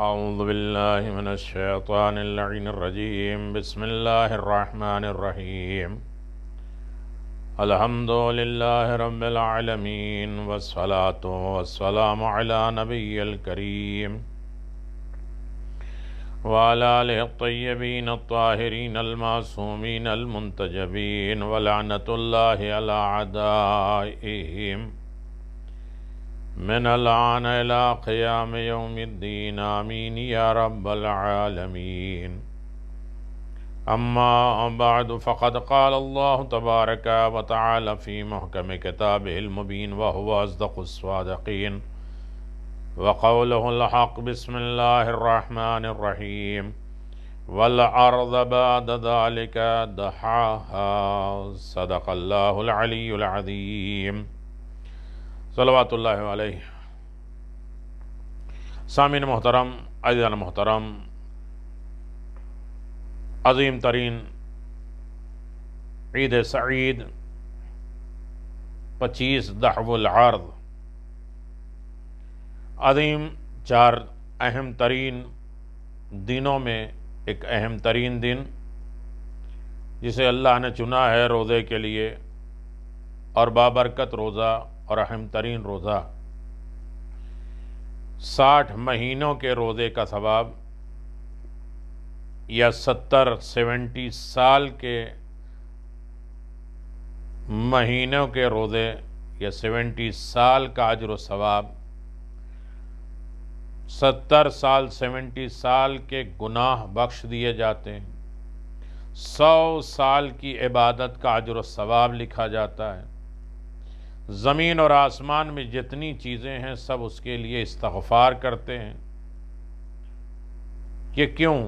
اعوذ باللہ من الشیطان اللعین الرجیم بسم اللہ الرحمن الرحیم الحمد للہ رب العالمین والصلاة والسلام علی نبی الکریم وعلی آلہ الطیبین الطاہرین المعصومین المنتجبین ولعنۃ اللہ علی اعدائہم من الآن إلى قيام يوم الدين آمين يا رب العالمين. أما بعد فقد قال الله تبارك وتعالى في محكم كتابه المبين وهو أصدق الصادقين وقوله الحق بسم الله الرحمن الرحيم والأرض بعد ذلك دحاها صدق الله العلي العظيم. صلوات اللہ علیہ. سامعین محترم، عزیزان محترم، عظیم ترین عید سعید 25 دحو العرض، عظیم 4 اہم ترین دنوں میں ایک اہم ترین دن جسے اللہ نے چنا ہے روزے کے لیے، اور بابرکت روزہ اور اہم ترین روزہ. 60 مہینوں کے روزے کا ثواب یا 70 سال کے مہینوں کے روزے یا 70 سال کا اجر و ثواب، 70 سال کے گناہ بخش دیے جاتے ہیں، 100 سال کی عبادت کا اجر و ثواب لکھا جاتا ہے. زمین اور آسمان میں جتنی چیزیں ہیں سب اس کے لیے استغفار کرتے ہیں کہ کیوں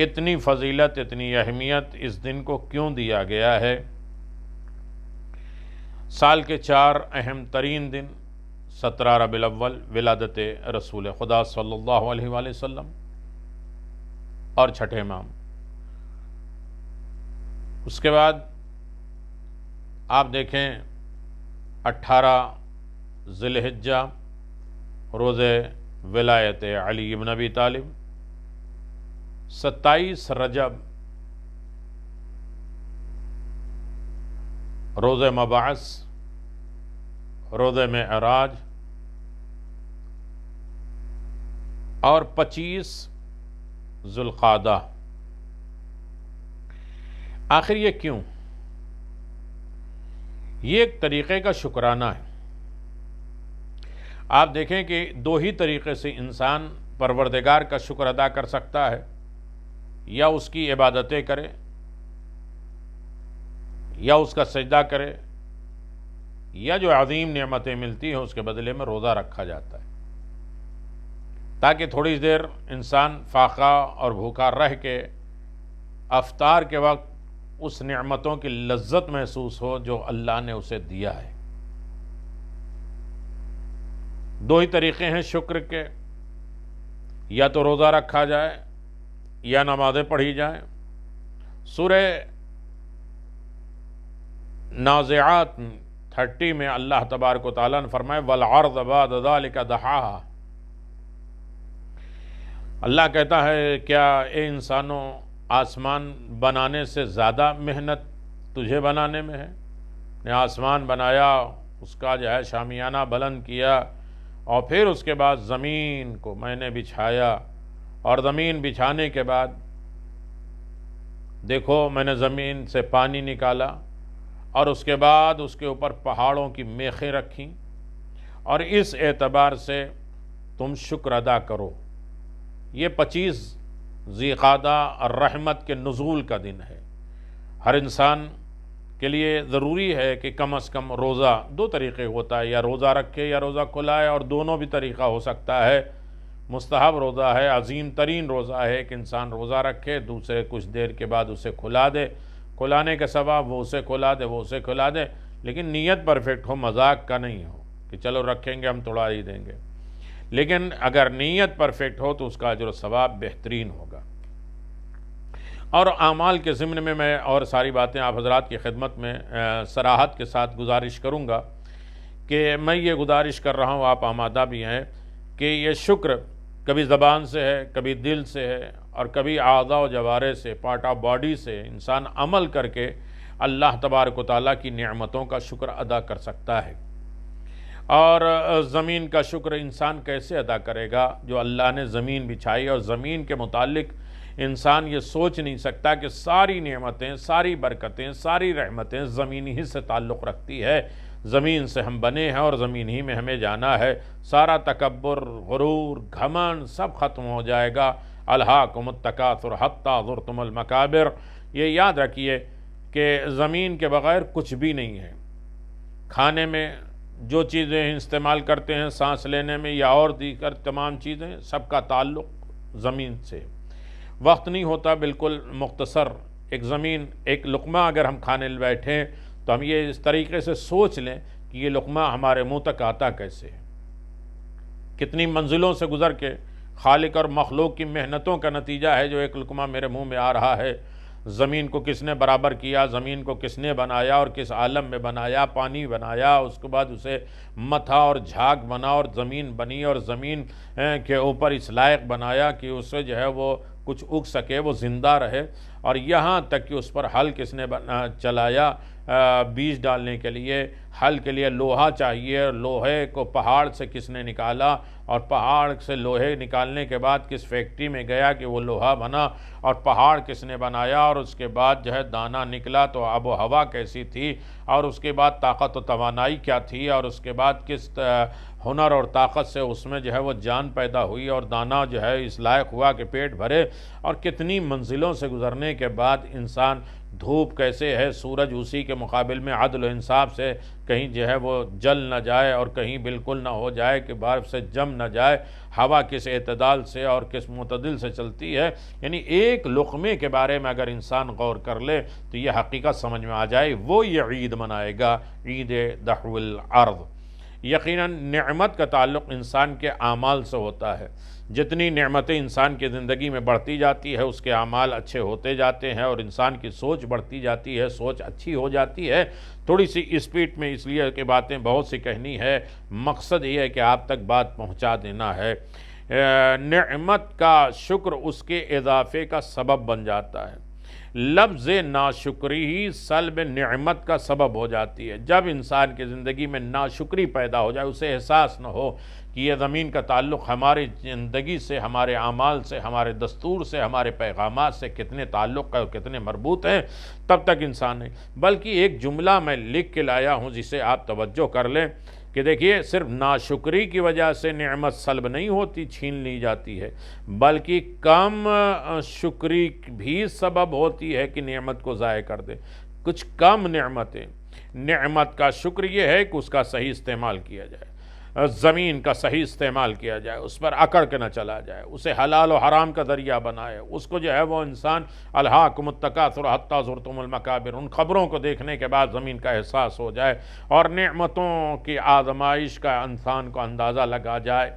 اتنی فضیلت، اتنی اہمیت اس دن کو کیوں دیا گیا ہے. سال کے 4 اہم ترین دن: 17 ربیع الاول ولادت رسول خدا صلی اللہ علیہ وآلہ وسلم، اور چھٹے امام. اس کے بعد آپ دیکھیں 18 ذی الحجہ روز ولایت علی بن ابی طالب، 27 رجب روز مبعث، روز معراج، اور 25 ذو القعدہ. آخر یہ کیوں؟ یہ ایک طریقے کا شکرانہ ہے. آپ دیکھیں کہ 2 ہی طریقے سے انسان پروردگار کا شکر ادا کر سکتا ہے: یا اس کی عبادتیں کرے، یا اس کا سجدہ کرے، یا جو عظیم نعمتیں ملتی ہیں اس کے بدلے میں روزہ رکھا جاتا ہے، تاکہ تھوڑی دیر انسان فاقہ اور بھوکا رہ کے افطار کے وقت اس نعمتوں کی لذت محسوس ہو جو اللہ نے اسے دیا ہے. 2 ہی طریقے ہیں شکر کے: یا تو روزہ رکھا جائے یا نمازیں پڑھی جائیں. سورہ نازعات 30 میں اللہ تبارک و تعالیٰ نے فرمائے وَالْعَرْضَ بَعْدَ ذَلِكَ دَحَاهَا. اللہ کہتا ہے کیا اے انسانوں، آسمان بنانے سے زیادہ محنت تجھے بنانے میں ہے؟ نے آسمان بنایا، اس کا جو ہے شامیانہ بلند کیا، اور پھر اس کے بعد زمین کو میں نے بچھایا، اور زمین بچھانے کے بعد دیکھو میں نے زمین سے پانی نکالا، اور اس کے بعد اس کے اوپر پہاڑوں کی میخیں رکھیں، اور اس اعتبار سے تم شکر ادا کرو. یہ 25 ذی القعدہ رحمت کے نزول کا دن ہے. ہر انسان کے لیے ضروری ہے کہ کم از کم روزہ 2 طریقے ہوتا ہے: یا روزہ رکھے یا روزہ کھلائے، اور دونوں بھی طریقہ ہو سکتا ہے. مستحب روزہ ہے، عظیم ترین روزہ ہے کہ انسان روزہ رکھے، دوسرے کچھ دیر کے بعد اسے کھلا دے. کھلانے کے ثواب وہ اسے کھلا دے، وہ اسے کھلا دے، لیکن نیت پرفیکٹ ہو، مذاق کا نہیں ہو کہ چلو رکھیں گے ہم توڑا ہی دیں گے. لیکن اگر نیت پرفیکٹ ہو تو اس کا اجر و ثواب بہترین ہوگا. اور اعمال کے ضمن میں اور ساری باتیں آپ حضرات کی خدمت میں صراحت کے ساتھ گزارش کروں گا کہ میں یہ گزارش کر رہا ہوں، آپ آمادہ بھی ہیں کہ یہ شکر کبھی زبان سے ہے، کبھی دل سے ہے، اور کبھی اعضاء و جوارح سے، پارٹ آف باڈی سے انسان عمل کر کے اللہ تبارک و تعالیٰ کی نعمتوں کا شکر ادا کر سکتا ہے۔ اور زمین کا شکر انسان کیسے ادا کرے گا؟ جو اللہ نے زمین بچھائی، اور زمین کے متعلق انسان یہ سوچ نہیں سکتا کہ ساری نعمتیں، ساری برکتیں، ساری رحمتیں زمین ہی سے تعلق رکھتی ہے۔ زمین سے ہم بنے ہیں اور زمین ہی میں ہمیں جانا ہے۔ سارا تکبر، غرور، گھمنڈ سب ختم ہو جائے گا۔ الہاکم التکاثر حتی زرتم المقابر۔ یہ یاد رکھیے کہ زمین کے بغیر کچھ بھی نہیں ہے۔ کھانے میں جو چیزیں استعمال کرتے ہیں، سانس لینے میں یا اور دیگر تمام چیزیں، سب کا تعلق زمین سے۔ وقت نہیں ہوتا، بالکل مختصر ایک زمین، ایک لقمہ اگر ہم کھانے بیٹھیں تو ہم یہ اس طریقے سے سوچ لیں کہ یہ لقمہ ہمارے منہ تک آتا کیسے ہے، کتنی منزلوں سے گزر کے، خالق اور مخلوق کی محنتوں کا نتیجہ ہے جو ایک لقمہ میرے منہ میں آ رہا ہے۔ زمین کو کس نے برابر کیا، زمین کو کس نے بنایا اور کس عالم میں بنایا، پانی بنایا، اس کے بعد اسے متھا اور جھاگ بنا اور زمین بنی، اور زمین کے اوپر اس لائق بنایا کہ اسے جو ہے وہ کچھ اگ سکے، وہ زندہ رہے، اور یہاں تک کہ اس پر ہل کس نے چلایا بیج ڈالنے کے لیے۔ ہل کے لیے لوہا چاہیے، لوہے کو پہاڑ سے کس نے نکالا، اور پہاڑ سے لوہے نکالنے کے بعد کس فیکٹری میں گیا کہ وہ لوہا بنا، اور پہاڑ کس نے بنایا، اور اس کے بعد جو ہے دانہ نکلا تو آب و ہوا کیسی تھی، اور اس کے بعد طاقت و توانائی کیا تھی، اور اس کے بعد کس ہنر اور طاقت سے اس میں جو ہے وہ جان پیدا ہوئی، اور دانہ جو ہے اس لائق ہوا کہ پیٹ بھرے، اور کتنی منزلوں سے گزرنے کے بعد انسان، دھوپ کیسے ہے، سورج اسی کے مقابل میں عدل و انصاف سے کہیں جو ہے وہ جل نہ جائے اور کہیں بالکل نہ ہو جائے کہ برف سے جم نہ جائے، ہوا کس اعتدال سے اور کس معتدل سے چلتی ہے۔ یعنی ایک لقمے کے بارے میں اگر انسان غور کر لے تو یہ حقیقت سمجھ میں آ جائے، وہ یہ عید منائے گا، عید دحو الارض۔ یقیناً نعمت کا تعلق انسان کے اعمال سے ہوتا ہے۔ جتنی نعمتیں انسان کی زندگی میں بڑھتی جاتی ہے، اس کے اعمال اچھے ہوتے جاتے ہیں، اور انسان کی سوچ بڑھتی جاتی ہے، سوچ اچھی ہو جاتی ہے۔ تھوڑی سی اسپیڈ میں اس لیے کہ باتیں بہت سی کہنی ہے، مقصد یہ ہے کہ آپ تک بات پہنچا دینا ہے۔ نعمت کا شکر اس کے اضافے کا سبب بن جاتا ہے۔ لفظ ناشکری ہی سلب نعمت کا سبب ہو جاتی ہے۔ جب انسان کی زندگی میں ناشکری پیدا ہو جائے، اسے احساس نہ ہو کہ یہ زمین کا تعلق ہماری زندگی سے، ہمارے اعمال سے، ہمارے دستور سے، ہمارے پیغامات سے کتنے تعلق ہے اور کتنے مربوط ہیں، تب تک انسان نہیں۔ بلکہ ایک جملہ میں لکھ کے لایا ہوں جسے آپ توجہ کر لیں کہ دیکھیے، صرف ناشکری کی وجہ سے نعمت سلب نہیں ہوتی، چھین لی جاتی ہے، بلکہ کم شکری بھی سبب ہوتی ہے کہ نعمت کو ضائع کر دے۔ کچھ کم نعمتیں، نعمت کا شکر یہ ہے کہ اس کا صحیح استعمال کیا جائے، زمین کا صحیح استعمال کیا جائے، اس پر اکڑ کے نہ چلا جائے، اسے حلال و حرام کا ذریعہ بنائے، اس کو جو ہے وہ انسان الہاکم التکاثر حتی زرتم المقابر، ان خبروں کو دیکھنے کے بعد زمین کا احساس ہو جائے، اور نعمتوں کی آزمائش کا انسان کو اندازہ لگا جائے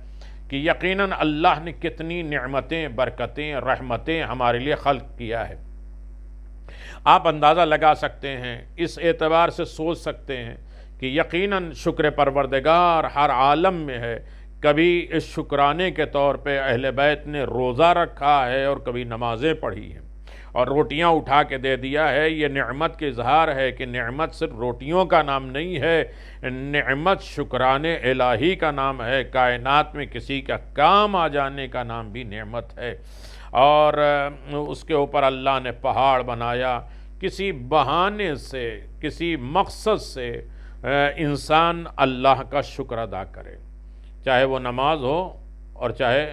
کہ یقیناً اللہ نے کتنی نعمتیں، برکتیں، رحمتیں ہمارے لیے خلق کیا ہے۔ آپ اندازہ لگا سکتے ہیں، اس اعتبار سے سوچ سکتے ہیں کہ یقیناً شکر پروردگار ہر عالم میں ہے۔ کبھی اس شکرانے کے طور پہ اہل بیت نے روزہ رکھا ہے اور کبھی نمازیں پڑھی ہیں اور روٹیاں اٹھا کے دے دیا ہے۔ یہ نعمت کے اظہار ہے کہ نعمت صرف روٹیوں کا نام نہیں ہے، نعمت شکرانے الہی کا نام ہے۔ کائنات میں کسی کا کام آ جانے کا نام بھی نعمت ہے، اور اس کے اوپر اللہ نے پہاڑ بنایا۔ کسی بہانے سے، کسی مقصد سے انسان اللہ کا شکر ادا کرے، چاہے وہ نماز ہو اور چاہے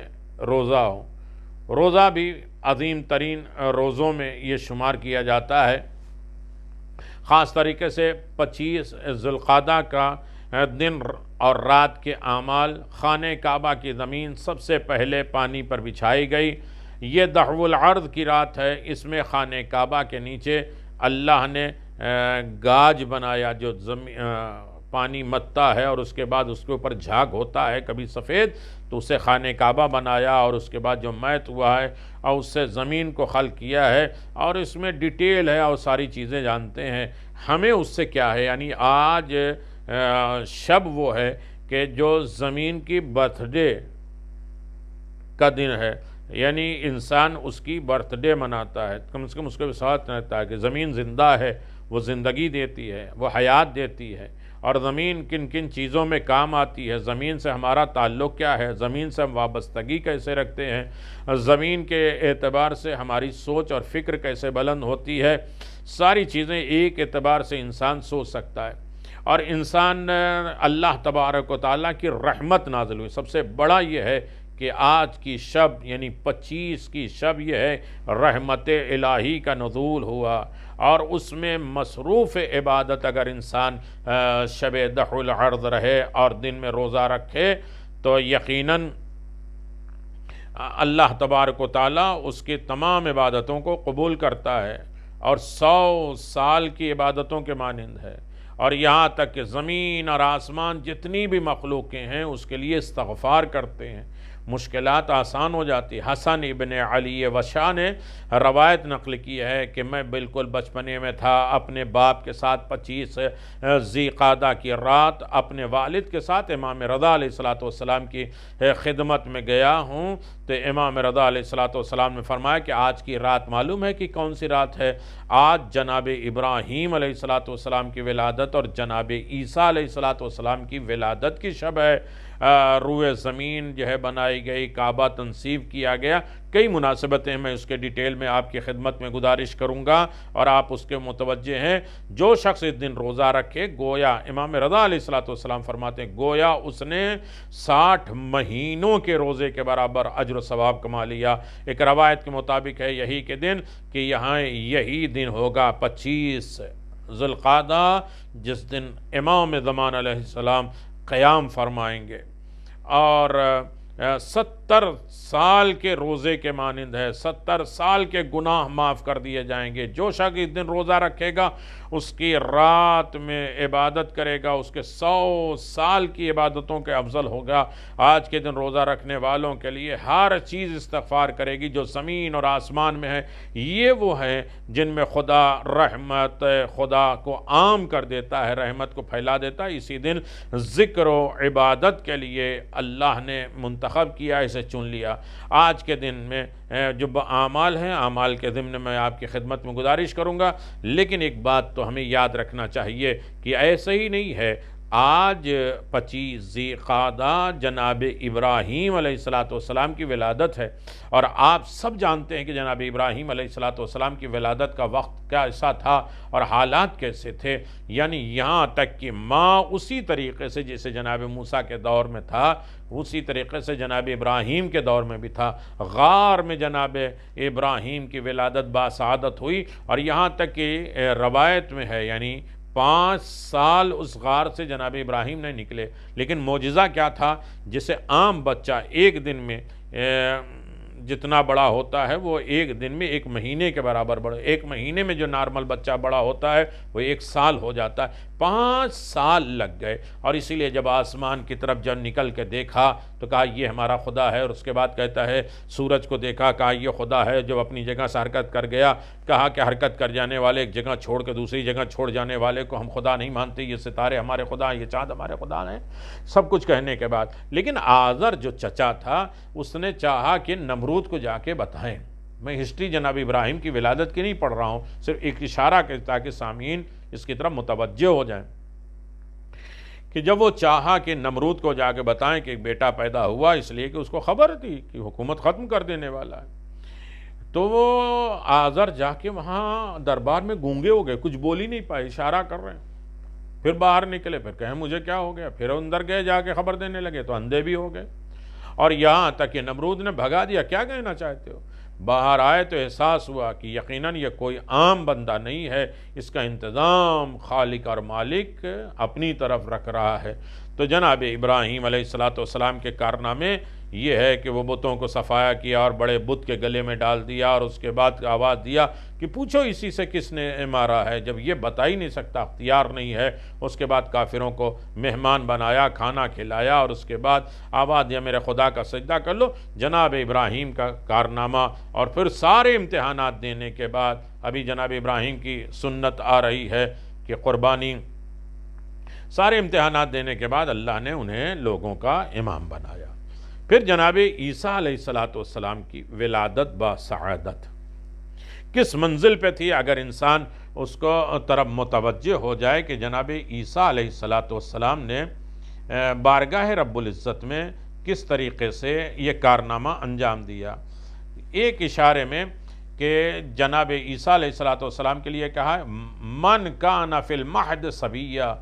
روزہ ہو۔ روزہ بھی عظیم ترین روزوں میں یہ شمار کیا جاتا ہے۔ خاص طریقے سے 25 ذوالقعدہ کا دن اور رات کے اعمال، خانہ کعبہ کی زمین سب سے پہلے پانی پر بچھائی گئی۔ یہ دحو الارض کی رات ہے، اس میں خانہ کعبہ کے نیچے اللہ نے گاج بنایا جو پانی متتا ہے، اور اس کے بعد اس کے اوپر جھاگ ہوتا ہے کبھی سفید، تو اسے خانہ کعبہ بنایا، اور اس کے بعد جو میت ہوا ہے اور اس سے زمین کو خلق کیا ہے، اور اس میں ڈیٹیل ہے اور ساری چیزیں جانتے ہیں۔ ہمیں اس سے کیا ہے، یعنی آج شب وہ ہے کہ جو زمین کی برتھ ڈے کا دن ہے، یعنی انسان اس کی برتھ ڈے مناتا ہے، کم سے کم اس کے ساتھ رہتا ہے کہ زمین زندہ ہے، وہ زندگی دیتی ہے، وہ حیات دیتی ہے، اور زمین کن کن چیزوں میں کام آتی ہے، زمین سے ہمارا تعلق کیا ہے، زمین سے ہم وابستگی کیسے رکھتے ہیں، زمین کے اعتبار سے ہماری سوچ اور فکر کیسے بلند ہوتی ہے، ساری چیزیں ایک اعتبار سے انسان سوچ سکتا ہے۔ اور انسان اللہ تبارک و تعالیٰ کی رحمت نازل ہوئی، سب سے بڑا یہ ہے کہ آج کی شب یعنی 25 کی شب یہ ہے رحمت الہی کا نزول ہوا، اور اس میں مصروف عبادت اگر انسان شب دح العرض رہے اور دن میں روزہ رکھے تو یقیناً اللہ تبارک و تعالیٰ اس کی تمام عبادتوں کو قبول کرتا ہے، اور 100 سال کی عبادتوں کے مانند ہے، اور یہاں تک کہ زمین اور آسمان جتنی بھی مخلوقیں ہیں اس کے لیے استغفار کرتے ہیں، مشکلات آسان ہو جاتی۔ حسن ابن علی وشا نے روایت نقل کی ہے کہ میں بالکل بچپنے میں تھا، اپنے باپ کے ساتھ 25 ذی قعدہ کی رات اپنے والد کے ساتھ امام رضا علیہ السلام کی خدمت میں گیا ہوں، تو امام رضا علیہ السلام نے فرمایا کہ آج کی رات معلوم ہے کہ کون سی رات ہے؟ آج جناب ابراہیم علیہ السلام کی ولادت اور جناب عیسیٰ علیہ السلام کی ولادت کی شب ہے، روئے زمین جو ہے بنائی گئی، کعبہ تنصیب کیا گیا، کئی مناسبتیں میں اس کے ڈیٹیل میں آپ کی خدمت میں گزارش کروں گا اور آپ اس کے متوجہ ہیں۔ جو شخص اس دن روزہ رکھے گویا امام رضا علیہ السلام فرماتے ہیں گویا اس نے 60 مہینوں کے روزے کے برابر اجر و ثواب کما لیا۔ ایک روایت کے مطابق ہے یہی کے دن کہ یہاں یہی دن ہوگا 25 ذی القعدہ، جس دن امام زمان علیہ السلام قیام فرمائیں گے، اور 70 سال کے روزے کے مانند ہے، 70 سال کے گناہ معاف کر دیے جائیں گے۔ جو شخص اس دن روزہ رکھے گا اس کی رات میں عبادت کرے گا، اس کے 100 سال کی عبادتوں کے افضل ہوگا۔ آج کے دن روزہ رکھنے والوں کے لیے ہر چیز استغفار کرے گی جو زمین اور آسمان میں ہے۔ یہ وہ ہیں جن میں خدا رحمت، خدا کو عام کر دیتا ہے، رحمت کو پھیلا دیتا ہے۔ اسی دن ذکر و عبادت کے لیے اللہ نے منتخب کیا، اسے چن لیا۔ آج کے دن میں جو اعمال ہیں، اعمال کے ضمن میں آپ کی خدمت میں گزارش کروں گا، لیکن ایک بات تو ہمیں یاد رکھنا چاہیے کہ ایسے ہی نہیں ہے۔ آج 25 ذی قعدہ جناب ابراہیم علیہ السلام کی ولادت ہے، اور آپ سب جانتے ہیں کہ جناب ابراہیم علیہ السلام کی ولادت کا وقت کیسا تھا اور حالات کیسے تھے، یعنی یہاں تک کہ ماں اسی طریقے سے جیسے جناب موسیٰ کے دور میں تھا اسی طریقے سے جناب ابراہیم کے دور میں بھی تھا۔ غار میں جناب ابراہیم کی ولادت باسعادت ہوئی، اور یہاں تک کہ روایت میں ہے یعنی 5 سال اس غار سے جناب ابراہیم نہیں نکلے۔ لیکن معجزہ کیا تھا؟ جسے عام بچہ ایک دن میں جتنا بڑا ہوتا ہے وہ ایک دن میں 1 مہینے کے برابر بڑا، 1 مہینے میں جو نارمل بچہ بڑا ہوتا ہے وہ 1 سال ہو جاتا ہے۔ 5 سال لگ گئے، اور اسی لیے جب آسمان کی طرف جب نکل کے دیکھا تو کہا یہ ہمارا خدا ہے، اور اس کے بعد کہتا ہے سورج کو دیکھا، کہا یہ خدا ہے۔ جب اپنی جگہ سے حرکت کر گیا، کہا کہ حرکت کر جانے والے ایک جگہ چھوڑ کے دوسری جگہ چھوڑ جانے والے کو ہم خدا نہیں مانتے، یہ ستارے ہمارے خدا ہیں، یہ چاند ہمارے خدا ہیں، سب کچھ کہنے کے بعد۔ لیکن آزر جو چچا تھا اس نے چاہا کہ نمرود کو جا کے بتائیں۔ میں ہسٹری جناب ابراہیم کی ولادت کی نہیں پڑھ رہا ہوں، صرف ایک اشارہ تاکہ سامعین اس کی طرف متوجہ ہو جائیں کہ جب وہ چاہا کہ نمرود کو جا کے بتائیں کہ ایک بیٹا پیدا ہوا، اس لیے کہ اس کو خبر تھی کہ حکومت ختم کر دینے والا ہے، تو وہ آزر جا کے وہاں دربار میں گونگے ہو گئے، کچھ بول ہی نہیں پائے، اشارہ کر رہے ہیں۔ پھر باہر نکلے، پھر کہیں مجھے کیا ہو گیا، پھر اندر گئے جا کے خبر دینے لگے تو اندھے بھی ہو گئے، اور یہاں تک کہ نمرود نے بھگا دیا۔ کیا کہنا چاہتے ہو؟ باہر آئے تو احساس ہوا کہ یقیناً یہ کوئی عام بندہ نہیں ہے، اس کا انتظام خالق اور مالک اپنی طرف رکھ رہا ہے۔ تو جناب ابراہیم علیہ السلام کے کارنامے یہ ہے کہ وہ بتوں کو صفایا کیا اور بڑے بت کے گلے میں ڈال دیا، اور اس کے بعد آواز دیا کہ پوچھو اسی سے کس نے مارا ہے۔ جب یہ بتا ہی نہیں سکتا، اختیار نہیں ہے، اس کے بعد کافروں کو مہمان بنایا، کھانا کھلایا، اور اس کے بعد آواز دیا میرے خدا کا سجدہ کر لو۔ جناب ابراہیم کا کارنامہ، اور پھر سارے امتحانات دینے کے بعد ابھی جناب ابراہیم کی سنت آ رہی ہے کہ قربانی، سارے امتحانات دینے کے بعد اللہ نے انہیں لوگوں کا امام بنایا۔ پھر جناب عیسیٰ علیہ السلام کی ولادت با سعادت کس منزل پہ تھی، اگر انسان اس کو طرف متوجہ ہو جائے کہ جناب عیسیٰ علیہ السلام نے بارگاہ رب العزت میں کس طریقے سے یہ کارنامہ انجام دیا۔ ایک اشارے میں کہ جناب عیسیٰ علیہ السلام کے لیے کہا من کان فی المہد صبیہ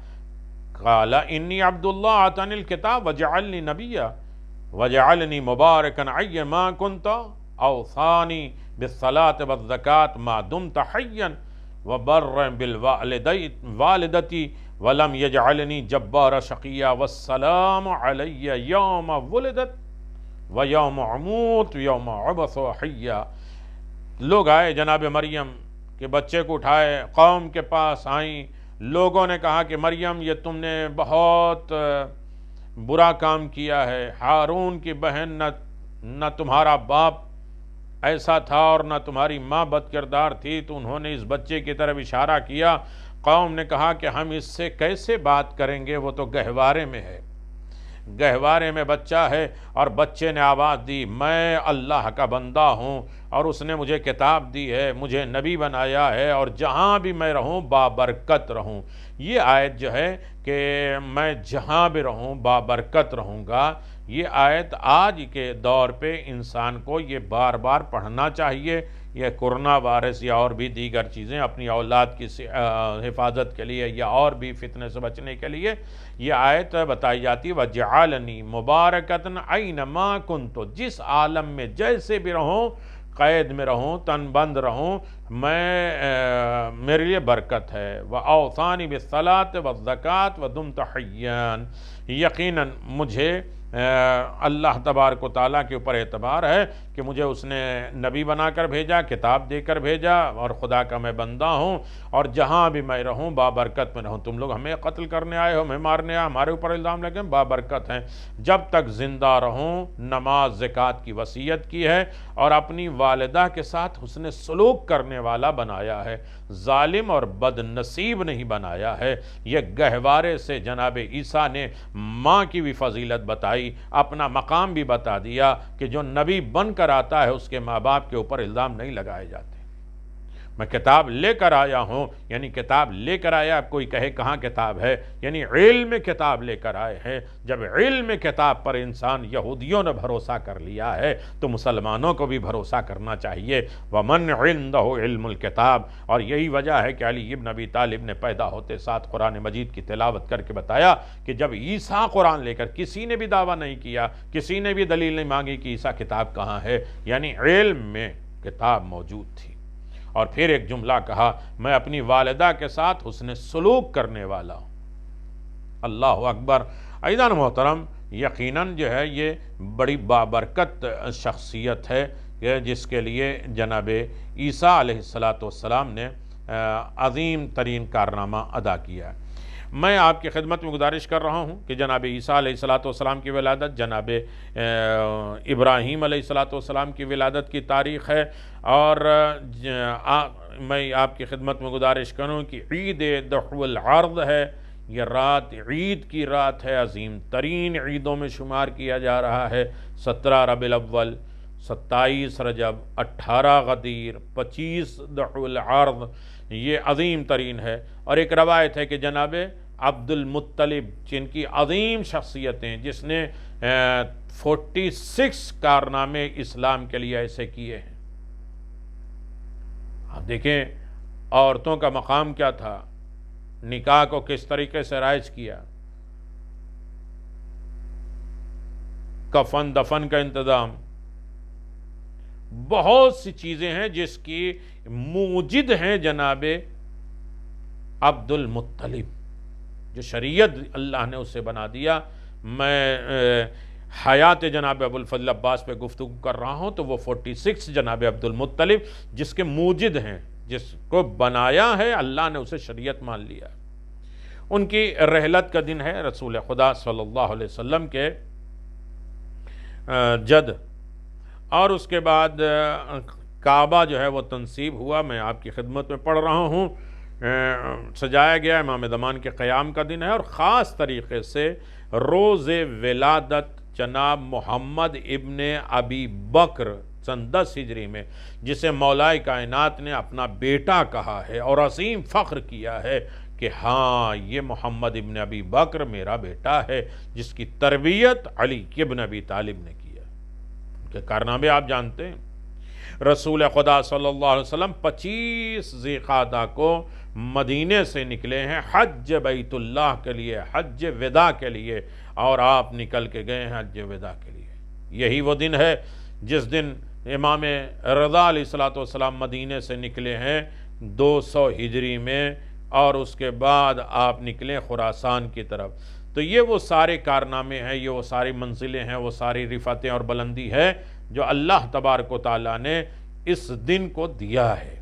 قال انی عبداللہ آتانی الکتاب وجعلنی نبیہ وجعلنی مبارکا ایما کنت اوصانی بالصلاۃ والزکاۃ ما دمت حیا وبرا بالوالدتی ولم یجعلنی جبارا شقیا والسلام علی یوم ولدت ویوم اموت ویوم ابعث حیا۔ لوگ آئے جناب مریم کے بچے کو اٹھائے، قوم کے پاس آئیں، لوگوں نے کہا کہ مریم یہ تم نے بہت برا کام کیا ہے، ہارون کی بہن نہ تمہارا باپ ایسا تھا اور نہ تمہاری ماں بد کردار تھی، تو انہوں نے اس بچے کی طرف اشارہ کیا۔ قوم نے کہا کہ ہم اس سے کیسے بات کریں گے، وہ تو گہوارے میں ہے، گہوارے میں بچہ ہے۔ اور بچے نے آواز دی میں اللہ کا بندہ ہوں اور اس نے مجھے کتاب دی ہے، مجھے نبی بنایا ہے، اور جہاں بھی میں رہوں بابرکت رہوں۔ یہ آیت جو ہے کہ میں جہاں بھی رہوں بابرکت رہوں گا، یہ آیت آج کے دور پہ انسان کو یہ بار بار پڑھنا چاہیے۔ یہ کورونا وائرس یا اور بھی دیگر چیزیں اپنی اولاد کی حفاظت کے لیے یا اور بھی فتنے سے بچنے کے لیے یہ آیت بتائی جاتی وَجَعَلَنِي مُبَارَكَةً أَيْنَمَا كُنْتُ، جس عالم میں جیسے بھی رہوں، قید میں رہوں، تن بند رہوں، میرے لیے برکت ہے۔ وَأَوْصَانِي بِالصَّلَاةِ وَالزَّكَاةِ وَدُمْتُ حَيًّا، یقیناً مجھے اللہ تبارک و تعالیٰ کے اوپر اعتبار ہے کہ مجھے اس نے نبی بنا کر بھیجا، کتاب دے کر بھیجا، اور خدا کا میں بندہ ہوں، اور جہاں بھی میں رہوں بابرکت میں رہوں۔ تم لوگ ہمیں قتل کرنے آئے ہو، ہمیں مارنے آئے، ہمارے اوپر الزام لگے، بابرکت ہیں۔ جب تک زندہ رہوں نماز زکوٰۃ کی وصیت کی ہے اور اپنی والدہ کے ساتھ حسن سلوک کرنے والا بنایا ہے، ظالم اور بد نصیب نہیں بنایا ہے۔ یہ گہوارے سے جناب عیسیٰ نے ماں کی بھی فضیلت بتائی، اپنا مقام بھی بتا دیا کہ جو نبی بن کر آتا ہے اس کے ماں باپ کے اوپر الزام نہیں لگائے جاتے۔ میں کتاب لے کر آیا ہوں، یعنی کتاب لے کر آیا، اب کوئی کہے کہاں کتاب ہے، یعنی علم کتاب لے کر آئے ہیں۔ جب علم کتاب پر انسان یہودیوں نے بھروسہ کر لیا ہے تو مسلمانوں کو بھی بھروسہ کرنا چاہیے۔ وَمَنْ عِنْدَهُ عِلْمُ الْكِتاب، اور یہی وجہ ہے کہ علی ابن ابی طالب نے پیدا ہوتے ساتھ قرآن مجید کی تلاوت کر کے بتایا کہ جب عیسیٰ قرآن لے کر، کسی نے بھی دعویٰ نہیں کیا، کسی نے بھی دلیل نہیں مانگی کہ عیسیٰ کتاب کہاں ہے، یعنی علم میں کتاب موجود تھی۔ اور پھر ایک جملہ کہا میں اپنی والدہ کے ساتھ حسن سلوک کرنے والا ہوں۔ اللہ اکبر۔ عزیزان محترم، یقیناً جو ہے یہ بڑی بابرکت شخصیت ہے جس کے لیے جناب عیسیٰ علیہ السلام نے عظیم ترین کارنامہ ادا کیا ہے۔ میں آپ کی خدمت میں گزارش کر رہا ہوں کہ جناب عیسیٰ علیہ السلام کی ولادت، جناب ابراہیم علیہ السلام کی ولادت کی تاریخ ہے، اور میں آپ کی خدمت میں گزارش کروں کہ عید دخو العرض ہے، یہ رات عید کی رات ہے، عظیم ترین عیدوں میں شمار کیا جا رہا ہے۔ 17 ربیع الاول، 27 رجب، 18 غدیر، 25 دخو العرض، یہ عظیم ترین ہے۔ اور ایک روایت ہے کہ جناب عبد المطلب، جن کی عظیم شخصیتیں، جس نے 46 کارنامے اسلام کے لیے ایسے کیے ہیں۔ آپ دیکھیں عورتوں کا مقام کیا تھا، نکاح کو کس طریقے سے رائج کیا، کفن دفن کا انتظام، بہت سی چیزیں ہیں جس کی موجد ہیں جناب عبد المطلب، جو شریعت اللہ نے اسے بنا دیا۔ میں حیات جناب ابو الفضل عباس پہ گفتگو کر رہا ہوں تو وہ 46 جناب عبد المطلب جس کے موجد ہیں، جس کو بنایا ہے اللہ نے، اسے شریعت مان لیا۔ ان کی رحلت کا دن ہے رسول خدا صلی اللہ علیہ وسلم کے جد، اور اس کے بعد کعبہ جو ہے وہ تنصیب ہوا، میں آپ کی خدمت میں پڑھ رہا ہوں، سجایا گیا، امام زمان کے قیام کا دن ہے، اور خاص طریقے سے روز ولادت جناب محمد ابن ابی بکر سن 10 ہجری میں، جسے مولائے کائنات نے اپنا بیٹا کہا ہے اور عظیم فخر کیا ہے کہ ہاں یہ محمد ابن ابی بکر میرا بیٹا ہے، جس کی تربیت علی ابن ابی طالب نے کیا۔ ان کے کارنامے آپ جانتے ہیں۔ رسول خدا صلی اللہ علیہ وسلم 25 ذی قعدہ کو مدینے سے نکلے ہیں حج بیت اللہ کے لیے، حج وداع کے لیے، اور آپ نکل کے گئے ہیں حج وداع کے لیے۔ یہی وہ دن ہے جس دن امام رضا علیہ الصلوۃ والسلام مدینے سے نکلے ہیں 200 ہجری میں، اور اس کے بعد آپ نکلے خراسان کی طرف۔ تو یہ وہ سارے کارنامے ہیں، یہ وہ ساری منزلیں ہیں، وہ ساری رفعتیں اور بلندی ہے جو اللہ تبارک و تعالیٰ نے اس دن کو دیا ہے۔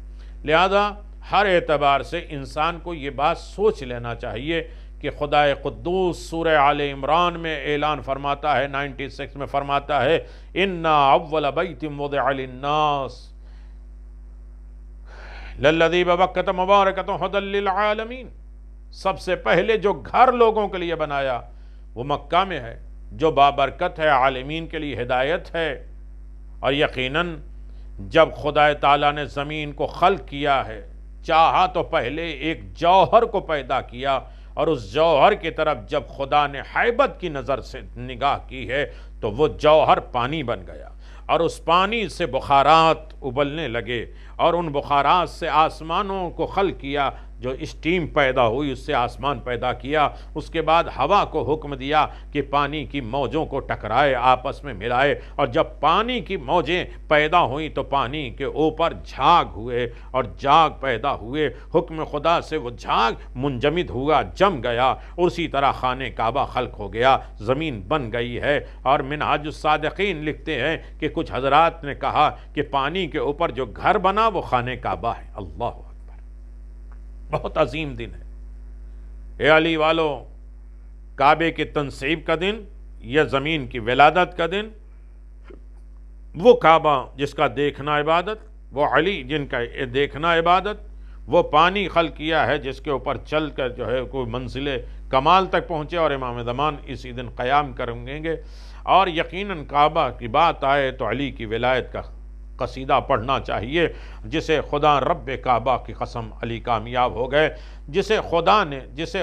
لہذا ہر اعتبار سے انسان کو یہ بات سوچ لینا چاہیے کہ خدا قدوس سورہ آل عمران میں اعلان فرماتا ہے، 96 میں فرماتا ہے اِنَّا أَوَّلَ بَيْتٍ وُضِعَ لِلنَّاسِ لَلَّذِي بَبَكَّةَ مُبَارَكَةٌ هُدًى لِلْعَالَمِينَ۔ سب سے پہلے جو گھر لوگوں کے لیے بنایا وہ مکہ میں ہے، جو بابرکت ہے، عالمین کے لیے ہدایت ہے۔ اور یقیناً جب خدا تعالیٰ نے زمین کو خلق کیا ہے، چاہا تو پہلے ایک جوہر کو پیدا کیا، اور اس جوہر کی طرف جب خدا نے ہیبت کی نظر سے نگاہ کی ہے تو وہ جوہر پانی بن گیا، اور اس پانی سے بخارات ابلنے لگے، اور ان بخارات سے آسمانوں کو خلق کیا، جو اسٹیم پیدا ہوئی اس سے آسمان پیدا کیا۔ اس کے بعد ہوا کو حکم دیا کہ پانی کی موجوں کو ٹکرائے، آپس میں ملائے، اور جب پانی کی موجیں پیدا ہوئیں تو پانی کے اوپر جھاگ ہوئے اور جاگ پیدا ہوئے۔ حکم خدا سے وہ جھاگ منجمد ہوا، جم گیا، اسی طرح خانہ کعبہ خلق ہو گیا، زمین بن گئی ہے۔ اور منہاج الصادقین لکھتے ہیں کہ کچھ حضرات نے کہا کہ پانی کے اوپر جو گھر بنا وہ خانہ کعبہ ہے۔ اللہ اکبر، بہت عظیم دن ہے۔ اے علی والو، کعبے کی تنصیب کا دن، یا زمین کی ولادت کا دن، وہ کعبہ جس کا دیکھنا عبادت، وہ علی جن کا دیکھنا عبادت، وہ پانی خلق کیا ہے جس کے اوپر چل کر جو ہے کوئی منزل کمال تک پہنچے، اور امام زمان اسی دن قیام کریں گے۔ اور یقیناً کعبہ کی بات آئے تو علی کی ولایت کا قصیدہ پڑھنا چاہیے، جسے خدا رب کعبہ کی قسم علی کامیاب ہو گئے، جسے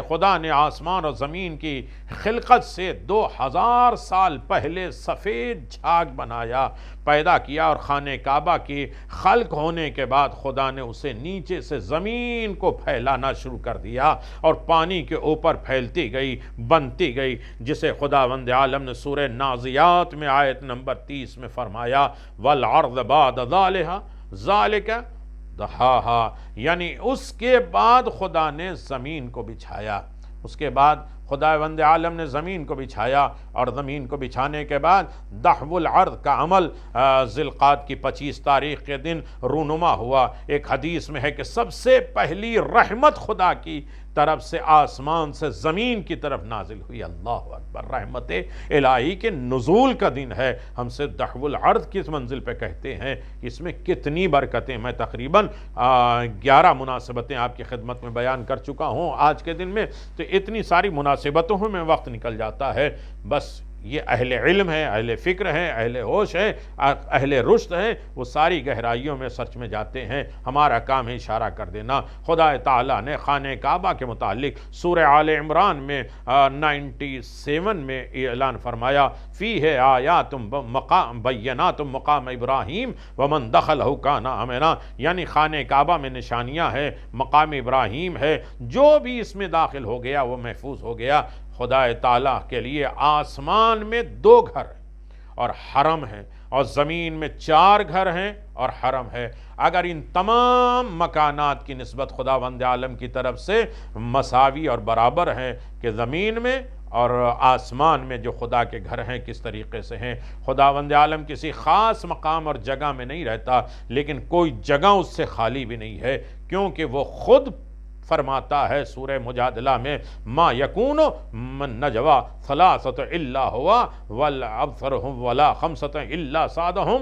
خدا نے آسمان اور زمین کی خلقت سے 2000 سال پہلے سفید جھاگ بنایا، پیدا کیا، اور خانہ کعبہ کی خلق ہونے کے بعد خدا نے اسے نیچے سے زمین کو پھیلانا شروع کر دیا، اور پانی کے اوپر پھیلتی گئی، بنتی گئی، جسے خداوند عالم نے سورہ نازیات میں آیت نمبر 30 میں فرمایا وَالْعَرْضَ بَعْدَ ذَلِكَ دَحَاهَا، یعنی اس کے بعد خدا نے زمین کو بچھایا۔ اس کے بعد خداوند عالم نے زمین کو بچھایا، اور زمین کو بچھانے کے بعد دحو الارض کا عمل ذی القعدہ کی 25 تاریخ کے دن رونما ہوا۔ ایک حدیث میں ہے کہ سب سے پہلی رحمت خدا کی طرف سے آسمان سے زمین کی طرف نازل ہوئی۔ اللہ اکبر، رحمت الہی کے نزول کا دن ہے۔ ہم سے دحو الارض کس منزل پہ کہتے ہیں، اس میں کتنی برکتیں، میں تقریباً 11 مناسبتیں آپ کی خدمت میں بیان کر چکا ہوں آج کے دن میں، تو اتنی ساری مناسبتوں میں وقت نکل جاتا ہے۔ بس یہ اہل علم ہیں، اہل فکر ہیں، اہل ہوش ہیں، اہل رشد ہیں، وہ ساری گہرائیوں میں سرچ میں جاتے ہیں۔ ہمارا کام ہے اشارہ کر دینا۔ خدا تعالیٰ نے خانہ کعبہ کے متعلق سورہ آل عمران میں 97 میں اعلان فرمایا فیہ آیات بینات مقام ابراہیم ومن دخلہ کان آمنا، یعنی خانہ کعبہ میں نشانیاں ہیں، مقام ابراہیم ہے، جو بھی اس میں داخل ہو گیا وہ محفوظ ہو گیا۔ خدا تعالیٰ کے لیے آسمان میں 2 گھر اور حرم ہیں، اور زمین میں 4 گھر ہیں اور حرم ہے۔ اگر ان تمام مکانات کی نسبت خداوند عالم کی طرف سے مساوی اور برابر ہیں کہ زمین میں اور آسمان میں جو خدا کے گھر ہیں کس طریقے سے ہیں۔ خداوند عالم کسی خاص مقام اور جگہ میں نہیں رہتا، لیکن کوئی جگہ اس سے خالی بھی نہیں ہے، کیونکہ وہ خود فرماتا ہے سورہ مجادلہ میں ما یکون من نجوا ثلاثۃ الا ہوا ولا ابصرهم ولا خمسۃ الا صادهم